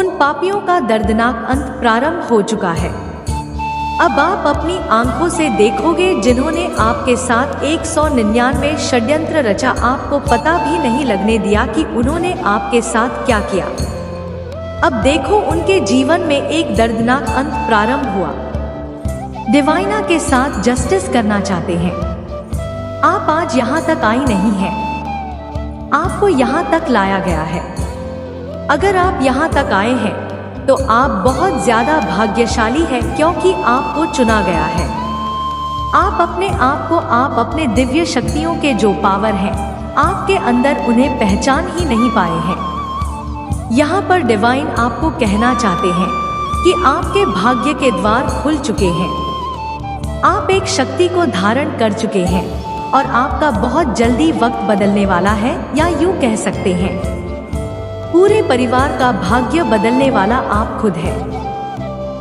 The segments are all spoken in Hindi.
उन पापियों का दर्दनाक अंत प्रारंभ हो चुका है। अब आप अपनी आंखों से देखोगे जिन्होंने आपके साथ 199 षड्यंत्र रचा, आपको पता भी नहीं लगने दिया कि उन्होंने आपके साथ क्या किया। अब देखो उनके जीवन में एक दर्दनाक अंत प्रारंभ हुआ। डिवाइना के साथ जस्टिस करना चाहते हैं। आप आज यहाँ तक आई नहीं हैं, आपको यहाँ तक लाया गया है। अगर आप यहाँ तक आए हैं तो आप बहुत ज्यादा भाग्यशाली हैं, क्योंकि आपको चुना गया है। आप अपने आप को, आप अपने दिव्य शक्तियों के जो पावर हैं आपके अंदर, उन्हें पहचान ही नहीं पाए हैं। यहाँ पर डिवाइन आपको कहना चाहते हैं कि आपके भाग्य के द्वार खुल चुके हैं। आप एक शक्ति को धारण कर चुके हैं और आपका बहुत जल्दी वक्त बदलने वाला है, या यूं कह सकते हैं पूरे परिवार का भाग्य बदलने वाला आप खुद है।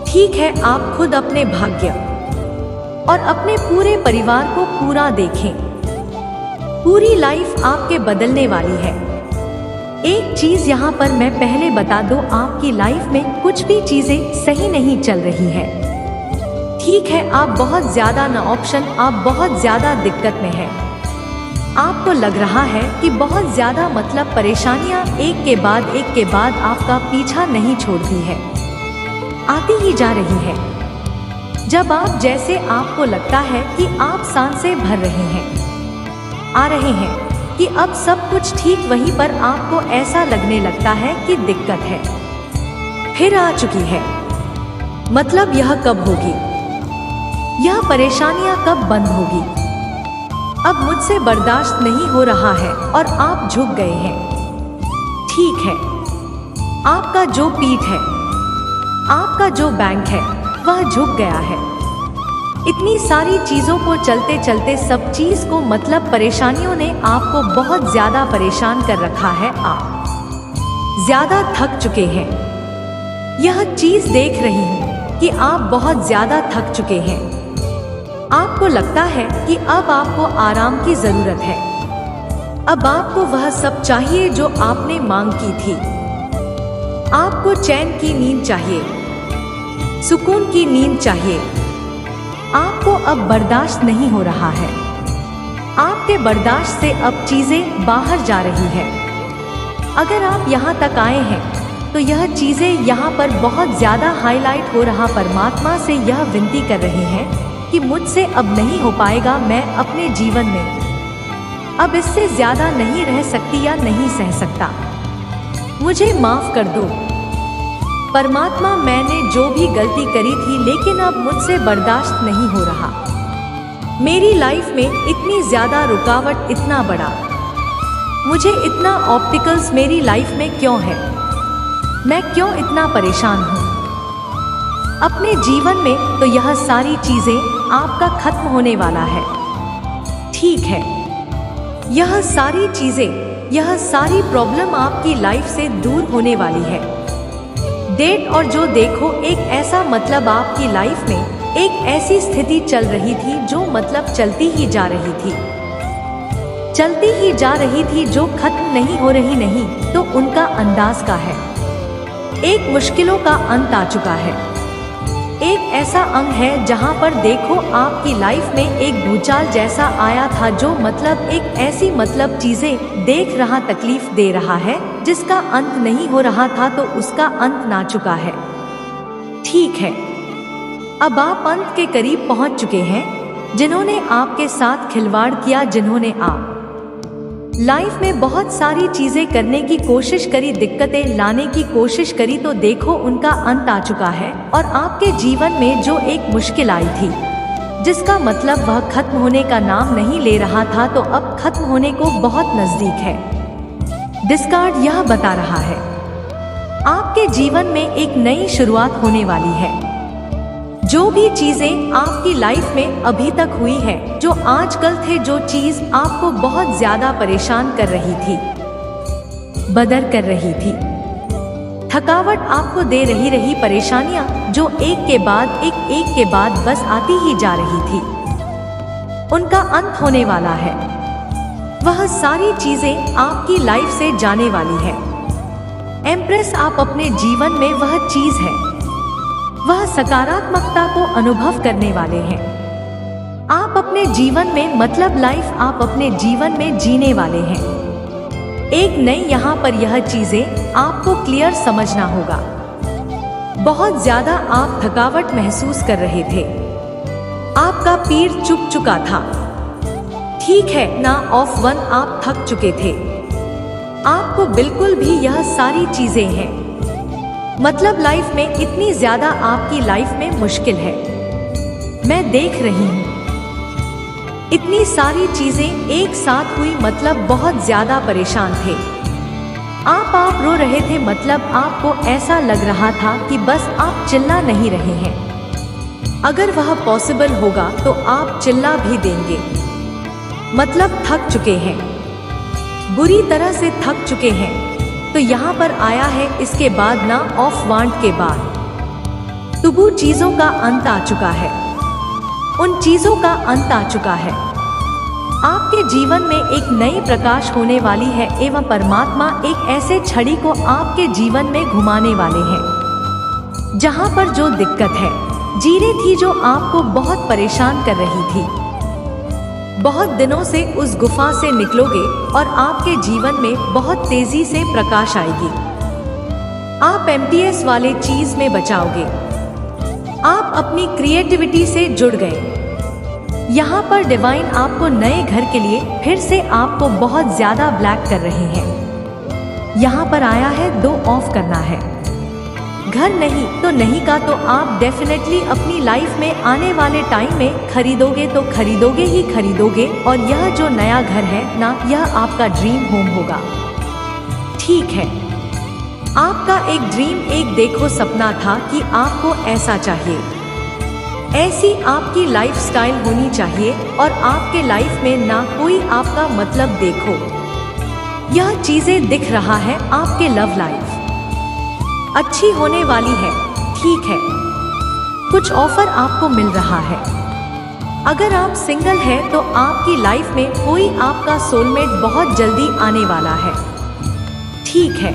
ठीक है, आप खुद अपने भाग्य और अपने पूरे परिवार को पूरा देखें। पूरी लाइफ आपके बदलने वाली है। एक चीज यहाँ पर मैं पहले बता दूं, आपकी लाइफ में कुछ भी चीजें सही नहीं चल रही है। ठीक है, आप बहुत ज्यादा ना ऑप्शन, आप बहुत ज्यादा दिक्कत में हैं। आपको लग रहा है कि बहुत ज्यादा मतलब परेशानियां एक के बाद आपका पीछा नहीं छोड़ती है, आती ही जा रही है। जब आप जैसे आपको लगता है कि आप सांसें भर रहे हैं, आ रहे हैं कि अब सब कुछ ठीक, वहीं पर आपको ऐसा लगने लगता है कि दिक्कत है, फिर आ चुकी है। मतलब यह कब होगी, यह परेशानियां कब बंद होगी। अब मुझसे बर्दाश्त नहीं हो रहा है और आप झुक गए हैं। ठीक है, आपका जो पीठ है, आपका जो बैंक है, वह झुक गया है। इतनी सारी चीजों को चलते चलते सब चीज को, मतलब परेशानियों ने आपको बहुत ज्यादा परेशान कर रखा है। आप ज्यादा थक चुके हैं। यह चीज देख रही हूं कि आप बहुत ज्यादा थक चुके हैं। आपको लगता है कि अब आपको आराम की जरूरत है। अब आपको वह सब चाहिए जो आपने मांग की थी। आपको चैन की नींद चाहिए, सुकून की नींद चाहिए। आपको अब बर्दाश्त नहीं हो रहा है। आपके बर्दाश्त से अब चीजें बाहर जा रही है। अगर आप यहाँ तक आए हैं तो यह चीजें यहाँ पर बहुत ज्यादा हाईलाइट हो रहा। परमात्मा से यह विनती कर रहे हैं कि मुझसे अब नहीं हो पाएगा, मैं अपने जीवन में अब इससे ज्यादा नहीं रह सकती या नहीं सह सकता, मुझे माफ कर दो। परमात्मा, मैंने जो भी गलती करी थी, लेकिन अब मुझसे बर्दाश्त नहीं हो रहा। मेरी लाइफ में इतनी ज्यादा रुकावट, इतना बड़ा, मुझे इतना ऑब्स्टिकल्स मेरी लाइफ में क्यों है? मैं क्यों इतना परेशान हूँ अपने जीवन में? तो यह सारी चीजें आपका खत्म होने वाला है। ठीक है, यह सारी चीजें, यह सारी प्रॉब्लम आपकी लाइफ से दूर होने वाली है। डेट और जो देखो, एक ऐसा मतलब आपकी लाइफ में एक ऐसी स्थिति चल रही थी जो मतलब चलती ही जा रही थी, चलती ही जा रही थी, जो खत्म नहीं हो रही। नहीं तो उनका अंदाज का है। एक मुश्किलों का अंत आ चुका है। एक ऐसा अंग है जहां पर देखो आपकी लाइफ में एक भूचाल जैसा आया था, जो मतलब एक ऐसी मतलब चीजें देख रहा, तकलीफ दे रहा है, जिसका अंत नहीं हो रहा था, तो उसका अंत ना चुका है। ठीक है, अब आप अंत के करीब पहुंच चुके हैं। जिन्होंने आपके साथ खिलवाड़ किया, जिन्होंने आप लाइफ में बहुत सारी चीजें करने की कोशिश करी, दिक्कतें लाने की कोशिश करी, तो देखो उनका अंत आ चुका है। और आपके जीवन में जो एक मुश्किल आई थी, जिसका मतलब वह खत्म होने का नाम नहीं ले रहा था, तो अब खत्म होने को बहुत नजदीक है। डिस्कार्ड यह बता रहा है आपके जीवन में एक नई शुरुआत होने वाली है। जो भी चीजें आपकी लाइफ में अभी तक हुई है, जो आजकल थे, जो चीज आपको बहुत ज्यादा परेशान कर रही थी, बदर कर रही थी, थकावट आपको दे रही परेशानियां जो एक के बाद बस आती ही जा रही थी, उनका अंत होने वाला है। वह सारी चीजें आपकी लाइफ से जाने वाली है। एम्प्रेस, आप अपने जीवन में वह चीज है, वह सकारात्मकता को अनुभव करने वाले हैं। आप अपने जीवन में मतलब लाइफ आप अपने जीवन में जीने वाले हैं। एक नई यहाँ पर यह चीजें आपको क्लियर समझना होगा। बहुत ज्यादा आप थकावट महसूस कर रहे थे, आपका पैर चुक चुका था। ठीक है ना, ऑफ वन आप थक चुके थे। आपको बिल्कुल भी यह सारी चीजें हैं, मतलब लाइफ में इतनी ज्यादा आपकी लाइफ में मुश्किल है। मैं देख रही हूँ इतनी सारी चीजें एक साथ हुई, मतलब बहुत ज्यादा परेशान थे आप रो रहे थे, मतलब आपको ऐसा लग रहा था कि बस आप चिल्ला नहीं रहे हैं। अगर वह पॉसिबल होगा तो आप चिल्ला भी देंगे, मतलब थक चुके हैं, बुरी तरह से थक चुके हैं। तो यहाँ पर आया है इसके बाद ना ऑफ वांट के बाद तुबू चीजों का अंत आ चुका है, उन चीजों का अंत आ चुका है। आपके जीवन में एक नई प्रकाश होने वाली है एवं परमात्मा एक ऐसे छड़ी को आपके जीवन में घुमाने वाले हैं, जहाँ पर जो दिक्कत है जीरे थी, जो आपको बहुत परेशान कर रही थी, बहुत दिनों से उस गुफा से निकलोगे और आपके जीवन में बहुत तेजी से प्रकाश आएगी। आप एम्प्टीनेस वाले चीज में बचाओगे, आप अपनी क्रिएटिविटी से जुड़ गए। यहाँ पर डिवाइन आपको नए घर के लिए फिर से आपको बहुत ज्यादा ब्लैक कर रहे हैं। यहाँ पर आया है 2 ऑफ करना है, घर नहीं तो नहीं का तो आप डेफिनेटली अपनी लाइफ में आने वाले टाइम में खरीदोगे तो खरीदोगे ही खरीदोगे, और यह जो नया घर है ना, यह आपका ड्रीम होम होगा। ठीक है, आपका एक ड्रीम, एक देखो सपना था कि आपको ऐसा चाहिए, ऐसी आपकी लाइफस्टाइल होनी चाहिए, और आपके लाइफ में ना कोई आपका मतलब देखो, यह चीजें दिख रहा है। आपके लव लाइफ अच्छी होने वाली है। ठीक है, कुछ ऑफर आपको मिल रहा है। अगर आप सिंगल है तो आपकी लाइफ में कोई आपका सोलमेट बहुत जल्दी आने वाला है। ठीक है,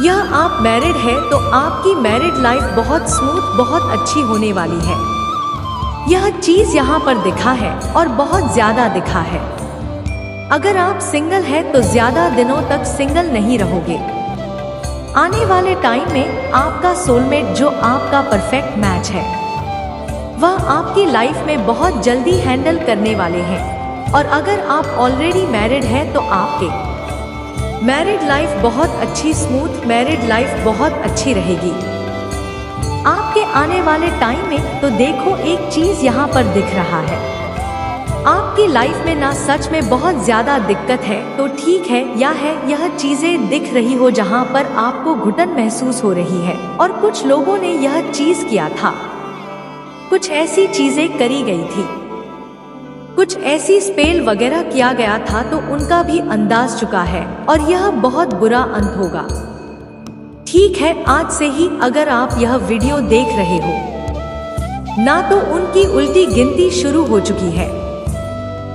यह आप मैरिड है तो आपकी मैरिड लाइफ बहुत स्मूथ, बहुत अच्छी होने वाली है। यह चीज यहाँ पर दिखा है और बहुत ज्यादा दिखा है। अगर आप सिंगल है तो ज्यादा दिनों तक सिंगल नहीं रहोगे। आने वाले टाइम में आपका सोलमेट, जो आपका परफेक्ट मैच है, वह आपकी लाइफ में बहुत जल्दी हैंडल करने वाले हैं। और अगर आप ऑलरेडी मैरिड हैं तो आपके मैरिड लाइफ बहुत अच्छी, स्मूथ मैरिड लाइफ बहुत अच्छी रहेगी आपके आने वाले टाइम में। तो देखो एक चीज यहाँ पर दिख रहा है, आपकी लाइफ में ना सच में बहुत ज्यादा दिक्कत है तो ठीक है, यह चीजें दिख रही हो जहाँ पर आपको घुटन महसूस हो रही है, और कुछ लोगों ने यह चीज किया था, कुछ ऐसी चीजें करी गई थी, कुछ ऐसी स्पेल वगैरह किया गया था, तो उनका भी अंदाज चुका है और यह बहुत बुरा अंत होगा। ठीक है, आज से ही अगर आप यह वीडियो देख रहे हो ना, तो उनकी उल्टी गिनती शुरू हो चुकी है।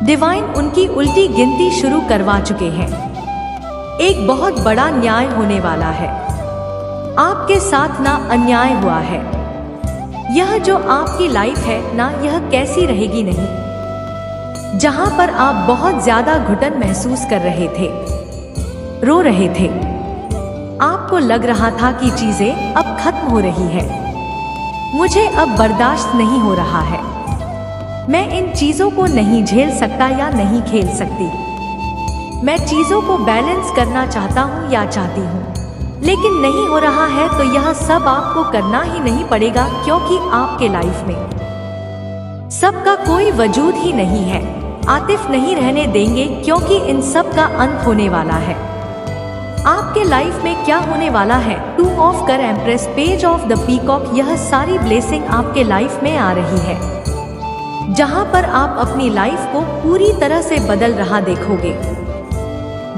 डिवाइन उनकी उल्टी गिनती शुरू करवा चुके हैं। एक बहुत बड़ा न्याय होने वाला है, आपके साथ ना अन्याय हुआ है। यह जो आपकी लाइफ है ना, यह कैसी रहेगी नहीं, जहां पर आप बहुत ज्यादा घुटन महसूस कर रहे थे, रो रहे थे, आपको लग रहा था कि चीजें अब खत्म हो रही है, मुझे अब बर्दाश्त नहीं हो रहा है, मैं इन चीजों को नहीं झेल सकता या नहीं खेल सकती, मैं चीजों को बैलेंस करना चाहता हूँ या चाहती हूँ, लेकिन नहीं हो रहा है। तो यह सब आपको करना ही नहीं पड़ेगा, क्योंकि आपके लाइफ में सबका कोई वजूद ही नहीं है। आतिफ नहीं रहने देंगे, क्योंकि इन सब का अंत होने वाला है। आपके लाइफ में क्या होने वाला है, 2 ऑफ कर empress, page of the peacock, यह सारी ब्लेसिंग आपके लाइफ में आ रही है, जहां पर आप अपनी लाइफ को पूरी तरह से बदल रहा देखोगे,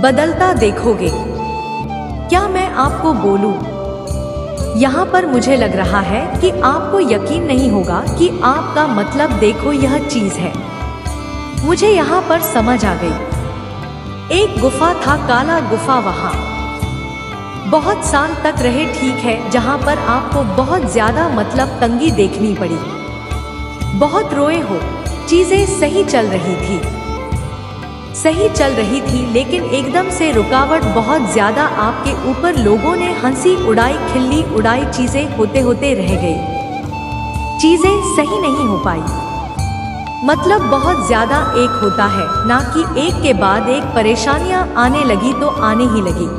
बदलता देखोगे। क्या मैं आपको बोलूं, यहाँ पर मुझे लग रहा है कि आपको यकीन नहीं होगा कि आपका मतलब देखो यह चीज है। मुझे यहाँ पर समझ आ गई, एक गुफा था, काला गुफा, वहां बहुत साल तक रहे, ठीक है, जहाँ पर आपको बहुत ज्यादा मतलब तंगी देखनी पड़ी, बहुत रोए हो। चीजें सही चल रही थी, लेकिन एकदम से रुकावट बहुत ज्यादा आपके ऊपर, लोगों ने हंसी उड़ाई, खिल्ली उड़ाई, चीजें होते होते रह गई, चीजें सही नहीं हो पाई। मतलब बहुत ज्यादा एक होता है ना कि एक के बाद एक परेशानियां आने लगी तो आने ही लगी,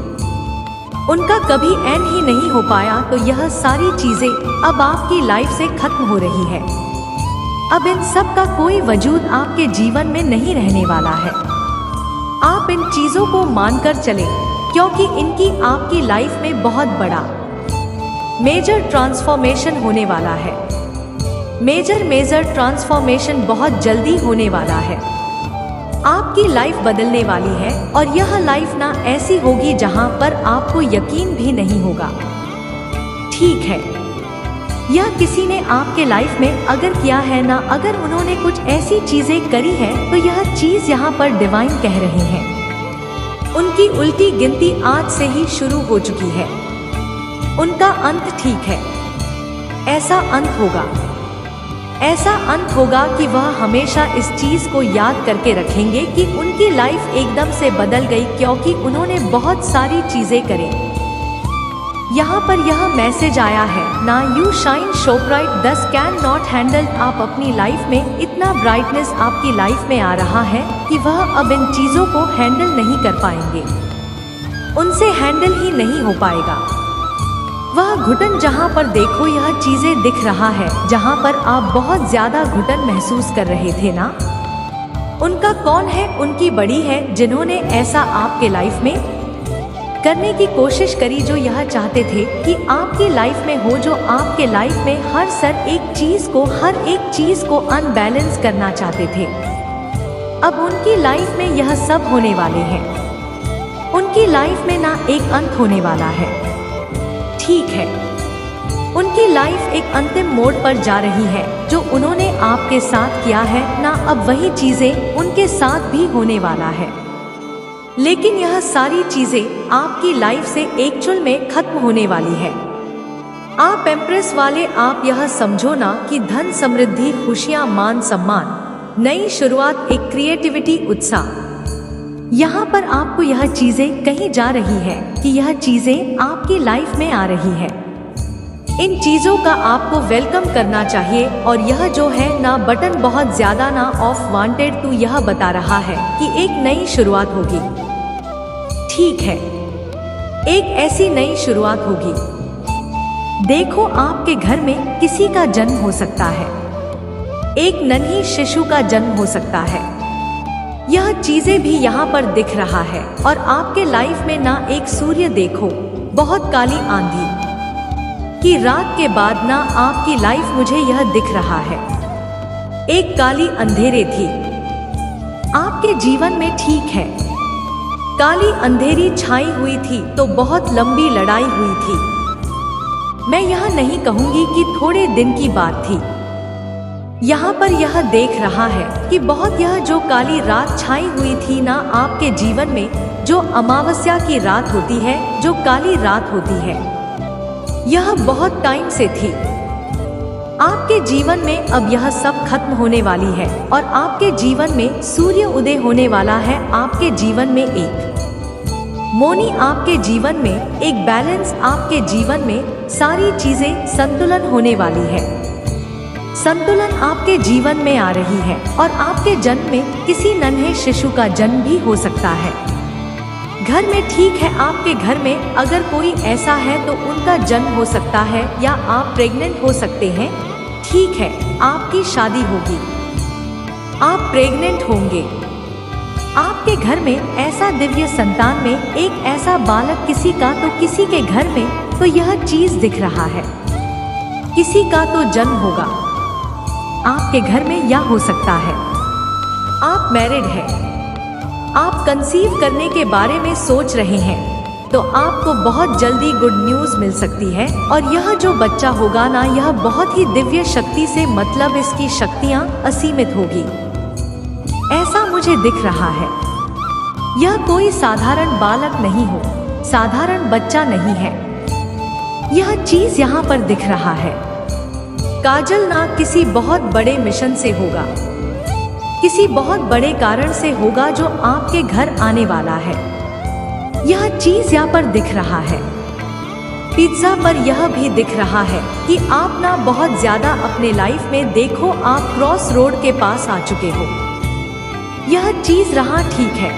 उनका कभी एंड ही नहीं हो पाया। तो यह सारी चीजें अब आपकी लाइफ से खत्म हो रही है। अब इन सब का कोई वजूद आपके जीवन में नहीं रहने वाला है। आप इन चीजों को मानकर चलें, क्योंकि इनकी आपकी लाइफ में बहुत बड़ा मेजर ट्रांसफॉर्मेशन होने वाला है। मेजर ट्रांसफॉर्मेशन बहुत जल्दी होने वाला है। आपकी लाइफ बदलने वाली है, और यह लाइफ ना ऐसी होगी जहां पर आपको यकीन भी नहीं होगा। ठीक है, यह किसी ने आपके लाइफ में अगर किया है ना, अगर उन्होंने कुछ ऐसी चीजें करी है, तो यह चीज यहाँ पर डिवाइन कह रहे हैं। उनकी उल्टी गिनती आज से ही शुरू हो चुकी है। उनका अंत ठीक है, ऐसा अंत होगा कि वह हमेशा इस चीज को याद करके रखेंगे कि उनकी लाइफ एकदम से बदल गई, क्योंकि उन्होंने बहुत सारी चीजें करी। यहाँ पर यह मैसेज आया है ना, यू शाइन सो ब्राइट दस कैन नॉट हैंडल। आप अपनी लाइफ में इतना ब्राइटनेस आपकी लाइफ में आ रहा है कि वह अब इन चीजों को हैंडल नहीं कर पाएंगे, उनसे हैंडल ही नहीं हो पाएगा। वह घुटन जहाँ पर देखो यह चीजें दिख रहा है, जहाँ पर आप बहुत ज्यादा घुटन महसूस कर रहे थे ना, उनका कौन है? उनकी बड़ी है, जिन्होंने ऐसा आपके लाइफ में करने की कोशिश करी, जो यह चाहते थे कि आपकी लाइफ में हो, जो आपके लाइफ में हर एक चीज को अनबैलेंस करना चाहते थे। अब उनकी लाइफ में यह सब होने वाले हैं। उनकी लाइफ में ना एक अंत होने वाला है, ठीक है, उनकी लाइफ एक अंतिम मोड़ पर जा रही है। जो उन्होंने आपके साथ किया है ना, अब वही चीजें उनके साथ भी होने वाला है। लेकिन यह सारी चीजें आपकी लाइफ से एक्चुअल में खत्म होने वाली है। आप एम्प्रेस वाले, आप यह समझो ना कि धन, समृद्धि, खुशियां, मान सम्मान, नई शुरुआत, एक क्रिएटिविटी, उत्साह, यहाँ पर आपको यह चीजें कही जा रही है कि यह चीजें आपकी लाइफ में आ रही है। इन चीजों का आपको वेलकम करना चाहिए। और यह जो है ना बटन बहुत ज्यादा ना ऑफ वांटेड टू, यह बता रहा है कि एक नई शुरुआत होगी। ठीक है, एक ऐसी नई शुरुआत होगी। देखो, आपके घर में किसी का जन्म हो सकता है, एक नन्ही शिशु का जन्म हो सकता है। यह चीजें भी यहाँ पर दिख रहा है। और आपके लाइफ में ना एक सूर्य देखो, बहुत काली आंधी की रात के बाद ना आपकी लाइफ मुझे यह दिख रहा है, एक काली अंधेरे थी आपके जीवन में, ठीक है, काली अंधेरी छाई हुई थी, तो बहुत लंबी लड़ाई हुई थी। मैं यह नहीं कहूंगी कि थोड़े दिन की बात थी। यहाँ पर यह देख रहा है कि बहुत, यह जो काली रात छाई हुई थी ना आपके जीवन में, जो अमावस्या की रात होती है, जो काली रात होती है, यह बहुत टाइम से थी आपके जीवन में। अब यह सब खत्म होने वाली है, और आपके जीवन में सूर्य उदय होने वाला है। आपके जीवन में एक मोनी, आपके जीवन में एक बैलेंस, आपके जीवन में सारी चीजें संतुलन होने वाली है। संतुलन आपके जीवन में आ रही है। और आपके जन्म में किसी नन्हे शिशु का जन्म भी हो सकता है घर में, ठीक है, आपके घर में अगर कोई ऐसा है तो उनका जन्म हो सकता है, या आप प्रेग्नेंट हो सकते हैं, ठीक है, आपकी शादी होगी, आप प्रेग्नेंट होंगे। आपके घर में ऐसा दिव्य संतान में एक ऐसा बालक, किसी का तो किसी के घर में तो यह चीज दिख रहा है, किसी का तो जन्म होगा आपके घर में, या हो सकता है आप मैरिड हैं, आप कंसीव करने के बारे में सोच रहे हैं, तो आपको बहुत जल्दी गुड न्यूज मिल सकती है। और यह जो बच्चा होगा ना, यह बहुत ही दिव्य शक्ति से, मतलब इसकी शक्तियां असीमित होगी, ऐसा मुझे दिख रहा है। यह कोई साधारण बालक नहीं हो साधारण बच्चा नहीं है। यह चीज यहाँ पर दिख रहा है। काजल ना किसी बहुत बड़े मिशन से होगा, किसी बहुत बड़े कारण से होगा जो आपके घर आने वाला है। यह चीज यहाँ पर दिख रहा है। पिज्जा पर यह भी दिख रहा है कि आप ना बहुत ज्यादा अपने लाइफ में देखो, आप क्रॉस रोड के पास आ चुके हो। यह चीज रहा ठीक है,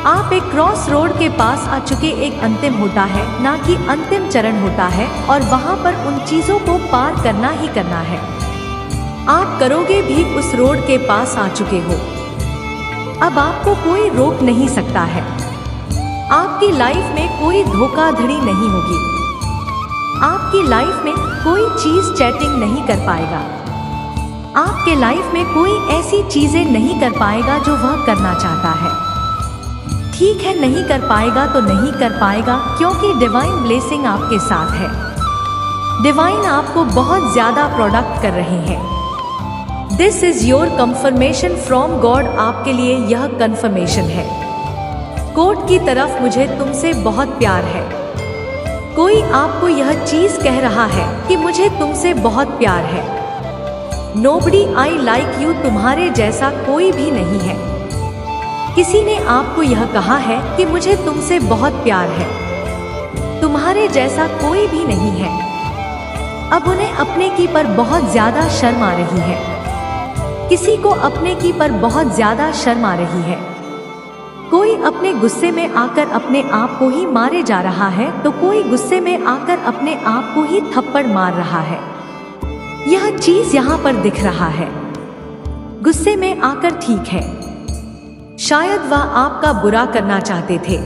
आप एक क्रॉस रोड के पास आ चुके। एक अंतिम होता है, ना कि अंतिम चरण होता है, और वहां पर उन चीजों को पार करना ही करना है। आप करोगे भी, उस रोड के पास आ चुके हो। अब आपको कोई रोक नहीं सकता है। आपकी लाइफ में कोई धोखाधड़ी नहीं होगी। आपकी लाइफ में कोई चीज चैटिंग नहीं कर पाएगा। आपके लाइफ में कोई ऐसी चीजें नहीं कर पाएगा जो वह करना चाहता है। ठीक है, नहीं कर पाएगा तो नहीं कर पाएगा, क्योंकि डिवाइन ब्लेसिंग आपके साथ है। डिवाइन आपको बहुत ज्यादा प्रोडक्ट कर रहे हैं। This is your confirmation from God. आपके लिए यह कंफर्मेशन है। कोर्ट की तरफ, मुझे तुमसे बहुत प्यार है। कोई आपको यह चीज कह रहा है कि मुझे तुमसे बहुत प्यार है। नोबडी आई लाइक यू, तुम्हारे जैसा कोई भी नहीं है। किसी ने आपको यह कहा है कि मुझे तुमसे बहुत प्यार है, तुम्हारे जैसा कोई भी नहीं है। अब उन्हें अपने की पर बहुत ज्यादा शर्म आ रही है। किसी को अपने की पर बहुत ज्यादा शर्म आ रही है। कोई अपने गुस्से में आकर अपने आप को ही मारे जा रहा है, तो कोई गुस्से में आकर अपने आप को ही थप्पड़ मार रहा है। यह चीज यहाँ पर दिख रहा है। गुस्से में आकर, ठीक है, शायद वह आपका बुरा करना चाहते थे,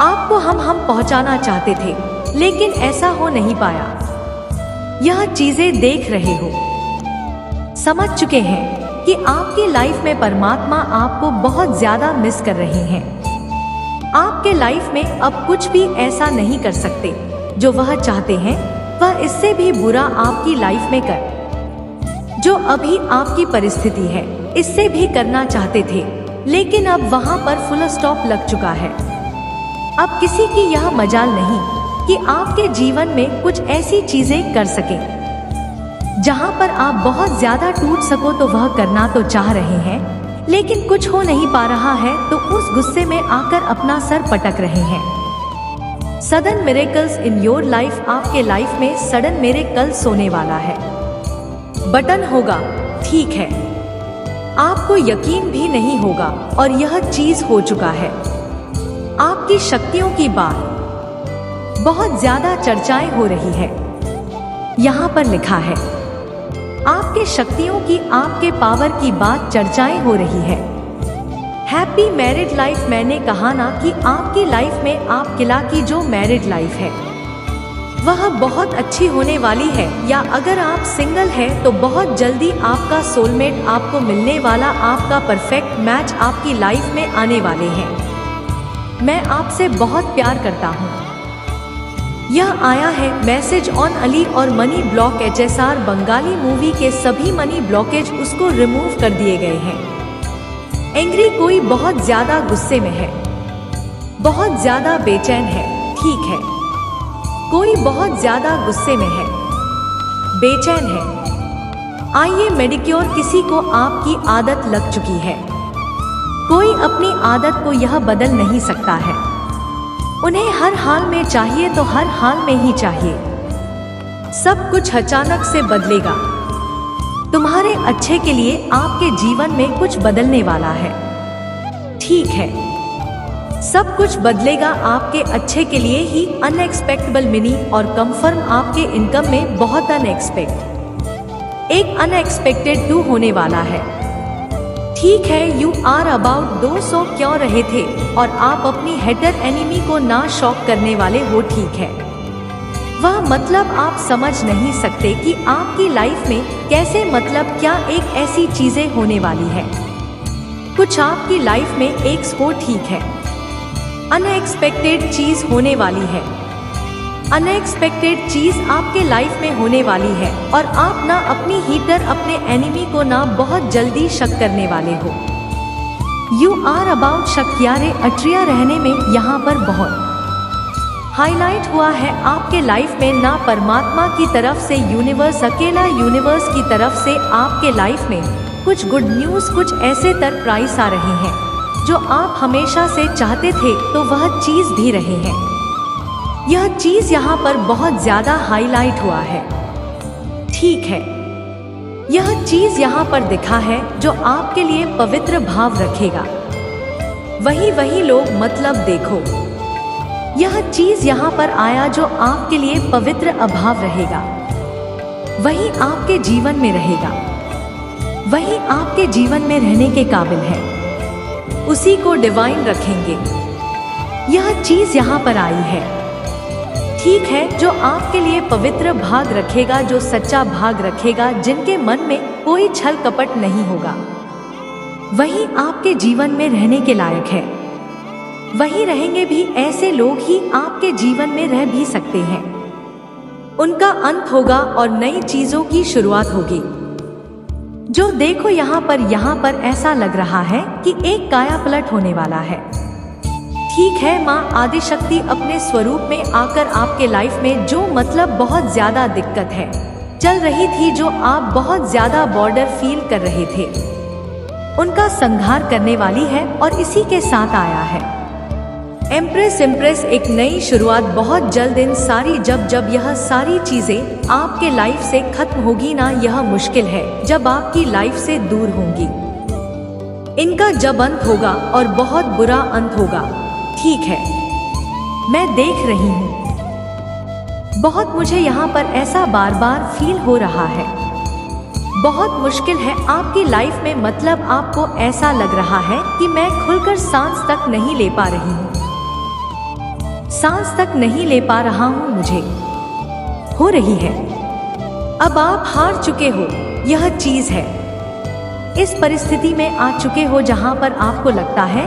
आपको हम पहुंचाना चाहते थे, लेकिन ऐसा हो नहीं पाया। यह चीजें देख रहे हो, समझ चुके हैं कि आपकी लाइफ में परमात्मा आपको बहुत ज्यादा मिस कर रहे हैं। आपके लाइफ में अब कुछ भी ऐसा नहीं कर सकते जो वह चाहते हैं। वह इससे भी बुरा आपकी लाइफ में कर, जो अभी आपकी परिस्थिति है, इससे भी करना चाहते थे, लेकिन अब वहां पर फुल स्टॉप लग चुका है। अब किसी की यह मजाल नहीं कि आपके जीवन में कुछ ऐसी चीजें कर सके जहां पर आप बहुत ज्यादा टूट सको। तो वह करना तो चाह रहे हैं, लेकिन कुछ हो नहीं पा रहा है, तो उस गुस्से में आकर अपना सर पटक रहे हैं। Sudden miracles in your life, आपके लाइफ में सडन मिरेकल्स होने वाला है। बटन होगा, ठीक है, आपको यकीन भी नहीं होगा, और यह चीज हो चुका है। आपकी शक्तियों की बात बहुत ज्यादा चर्चाएं हो रही है। यहाँ पर लिखा है, आपके शक्तियों की, आपके पावर की बात चर्चाएं हो रही है। हैप्पी मैरिड लाइफ, मैंने कहा ना कि आपकी लाइफ में आप किला की जो मैरिड लाइफ है वह बहुत अच्छी होने वाली है। या अगर आप सिंगल है तो बहुत जल्दी आपका सोलमेट आपको मिलने वाला, आपका परफेक्ट मैच आपकी लाइफ में आने वाले हैं। मैं आपसे बहुत प्यार करता हूँ। यह आया है मैसेज ऑन अली और money block HSR Bengali movie के सभी मनी ब्लॉकेज उसको रिमूव कर दिए गए हैं। एंग्री, कोई बहुत ज्यादा गुस्से में है, बहुत ज्यादा बेचैन है, ठीक है, कोई बहुत ज्यादा गुस्से में है, बेचैन है। आइए मेडिक्योर, किसी को आपकी आदत लग चुकी है। कोई अपनी आदत को यह बदल नहीं सकता है। उन्हें हर हाल में चाहिए तो हर हाल में ही चाहिए। सब कुछ अचानक से बदलेगा। तुम्हारे अच्छे के लिए आपके जीवन में कुछ बदलने वाला है, ठीक है, सब कुछ बदलेगा आपके अच्छे के लिए ही। अनएक्सपेक्टेबल मिनी और कंफर्म, आपके इनकम में बहुत एक अनएक्सपेक्टेड 2 होने वाला है, ठीक है। यू आर अबाउट 200 क्यों रहे थे, और आप अपनी हेटर एनिमी को ना शॉक करने वाले हो, ठीक है। वह मतलब आप समझ नहीं सकते कि आपकी लाइफ में कैसे, मतलब क्या एक ऐसी चीजें होने वाली है। कुछ आपकी लाइफ में एक हो, ठीक है, अनएक्सपेक्टेड चीज होने वाली है। अनएक्सपेक्टेड चीज आपके लाइफ में होने वाली है, और आप ना अपनी हीटर, अपने एनिमी को ना बहुत जल्दी शक करने वाले हो। यू आर अबाउट शक, यारे अट्रिया रहने में यहाँ पर बहुत हाईलाइट हुआ है आपके लाइफ में ना परमात्मा की तरफ से यूनिवर्स अकेला यूनिवर्स की तरफ से आपके लाइफ में कुछ गुड न्यूज़, कुछ ऐसे सरप्राइज आ रहे हैं जो आप हमेशा से चाहते थे, तो वह चीज़ भी रहे हैं। यह चीज़ यहाँ पर बहुत ज़्यादा हाईलाइट हुआ है। ठीक है, यह चीज़ यहाँ पर दिखा है जो आपके लिए पवित्र भाव रखेगा। वही लोग, मतलब देखो, यह चीज़ यहाँ पर आया जो आपके लिए पवित्र अभाव रहेगा, वही आपके जीवन में रहेगा, वही आपके जीवन में रहने के काबिल है, उसी को डिवाइन रखेंगे। यह चीज़ यहाँ पर आई है। ठीक है, जो आपके लिए पवित्र भाग रखेगा, जो सच्चा भाग रखेगा, जिनके मन में कोई छल कपट नहीं होगा, वही आपके जीवन में रहने के लायक है। वही रहेंगे भी, ऐसे लोग ही आपके जीवन में रह भी सकते हैं। उनका अंत होगा और नई चीजों की शुरुआत होगी। जो देखो यहाँ पर ऐसा लग रहा है कि एक काया पलट होने वाला है। ठीक है, माँ आदिशक्ति अपने स्वरूप में आकर आपके लाइफ में जो मतलब बहुत ज्यादा दिक्कत है चल रही थी, जो आप बहुत ज्यादा बॉर्डर फील कर रहे थे, उनका संहार करने वाली है और इसी के साथ आया है एम्प्रेस एक नई शुरुआत बहुत जल्द। इन सारी जब यह सारी चीजें आपके लाइफ से खत्म होगी ना, यह मुश्किल है जब आपकी लाइफ से दूर होंगी। इनका जब अंत होगा और बहुत बुरा अंत होगा। ठीक है, मैं देख रही हूँ, बहुत मुझे यहाँ पर ऐसा बार बार फील हो रहा है। बहुत मुश्किल है आपकी लाइफ में, मतलब आपको ऐसा लग रहा है कि मैं खुलकर सांस तक नहीं ले पा रही हूँ, सांस तक नहीं ले पा रहा हूँ, मुझे हो रही है। अब आप हार चुके हो, यह चीज है। इस परिस्थिति में आ चुके हो जहाँ पर आपको लगता है